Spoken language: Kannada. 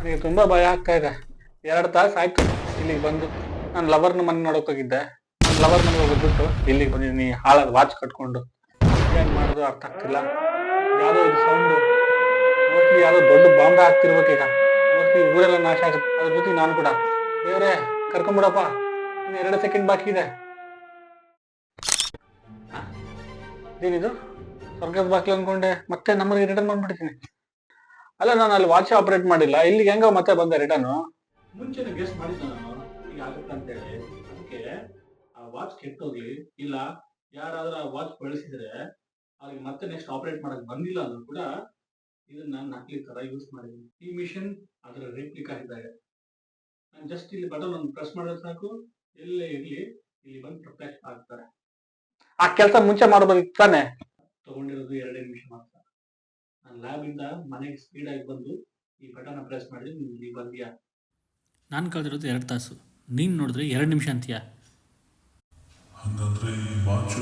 ನನಗೆ ತುಂಬಾ ಭಯ ಆಗ್ತಾ ಇದೆ. 2 ತಾಸು ಆಯ್ತು ಇಲ್ಲಿಗೆ ಬಂದು. ನಾನು ಲವರ್ನ ಮನೆ ನೋಡಕ್ ಹೋಗಿದ್ದೆ. ನನ್ನ ಲವರ್ ಮನೆಗೆ ಹೋಗ್ಬಿಟ್ಟು ಇಲ್ಲಿಗೆ ಬಂದಿದ್ದೀನಿ ಹಾಳಾದ ವಾಚ್ ಕಟ್ಕೊಂಡು. ಏನ್ ಮಾಡೋದು ಅರ್ಥ ಆಗ್ತಿಲ್ಲ. ಯಾವ್ದೋ ಇದು ಸೌಂಡು, ಮೋಸ್ಟ್ಲಿ ಯಾವ್ದೋ ದೊಡ್ಡ ಬಾಂಬ್ ಆಗ್ತಿರ್ಬೇಕೀಗ. ಮೋಸ್ಟ್ಲಿ ಊರೆಲ್ಲ ನಾಶ ಆಗುತ್ತೆ, ಅದ್ರ ಜೊತೆಗೆ ನಾನು ಕೂಡ. ದೇವ್ರೆ, ಕರ್ಕೊಂಬಿಡಪ್ಪ, ಇನ್ನು 2 ಸೆಕೆಂಡ್ ಬಾಕಿ ಇದೆ. ಇದೇನಿದು, ಸ್ವರ್ಗದ ಬಾಕಿ ಅನ್ಕೊಂಡೆ ಮತ್ತೆ ನಮ್ಮಲ್ಲಿ ರಿಟರ್ನ್ ಮಾಡ್ಬಿಡ್ತೀನಿ. ಅಲ್ಲ, ನಾನು ಅಲ್ಲಿ ವಾಚ್ ಆಪರೇಟ್ ಮಾಡಿಲ್ಲ, ಇಲ್ಲಿಗೆ ಹೆಂಗ ಮತ್ತೆ ಬಂದೆ ರಿಟರ್ನ್? ಮುಂಚೆನೆ ಗೆಸ್ ಮಾಡಿದ್ದ ನಾನು ಈಗ ಆಗುತ್ತೆ ಅಂತೇಳಿ. ಅದಕ್ಕೆ ಆ ವಾಚ್ ಕೆಟ್ಟೋಗ್ಲಿ, ಇಲ್ಲ ಯಾರಾದ್ರೂ ಆ ವಾಚ್ ಬಳಸಿದ್ರೆ ಅವ್ರಿಗೆ ಮತ್ತೆ ನೆಕ್ಸ್ಟ್ ಆಪರೇಟ್ ಮಾಡಕ್ ಬಂದಿಲ್ಲ ಅಂದ್ರೂ ಕೂಡ ಇದನ್ನ ನಕಲಿ ತರ ಯೂಸ್ ಮಾಡಿದ್ದೀನಿ. ಈ ಮಿಷನ್ ಅದರ ರೆಪ್ಲಿಕಾ ಇದ್ದಾಗ ನಾನು ಜಸ್ಟ್ ಇಲ್ಲಿ ಬಟನ್ ಒಂದು ಪ್ರೆಸ್ ಮಾಡಿದ್ರೆ ಸಾಕು, ಎಲ್ಲೇ ಇರ್ಲಿ ಇಲ್ಲಿ ಬಂದು ಪ್ರೊಟೆಕ್ಟ್ ಆಗ್ತಾರೆ. ಆ ಕೆಲಸ ಮುಂಚೆ ಮಾಡಬಹುದಿತ್ತು ತಾನೆ. ತಗೊಂಡಿರೋದು 2 ನಿಮಿಷ ಮಾತ್ರ. ನಾನು ಲ್ಯಾಬ್ ಇಂದ ಮನೆಗೆ ಸ್ಪೀಡ್ ಆಗಿ ಬಂದು ಈ ಬಟನ್ ಪ್ರೆಸ್ ಮಾಡಿದ್ರೆ ಇಲ್ಲಿ ಬಂದ್ಯಾ. ನಾನು ಕಳೆದಿರೋದು 2 ತಾಸು, ನೀನು ನೋಡಿದ್ರೆ 2 ನಿಮಿಷ ಅಂತೀಯ. ಹಂಗಂದ್ರೆ ಈ ವಾಚು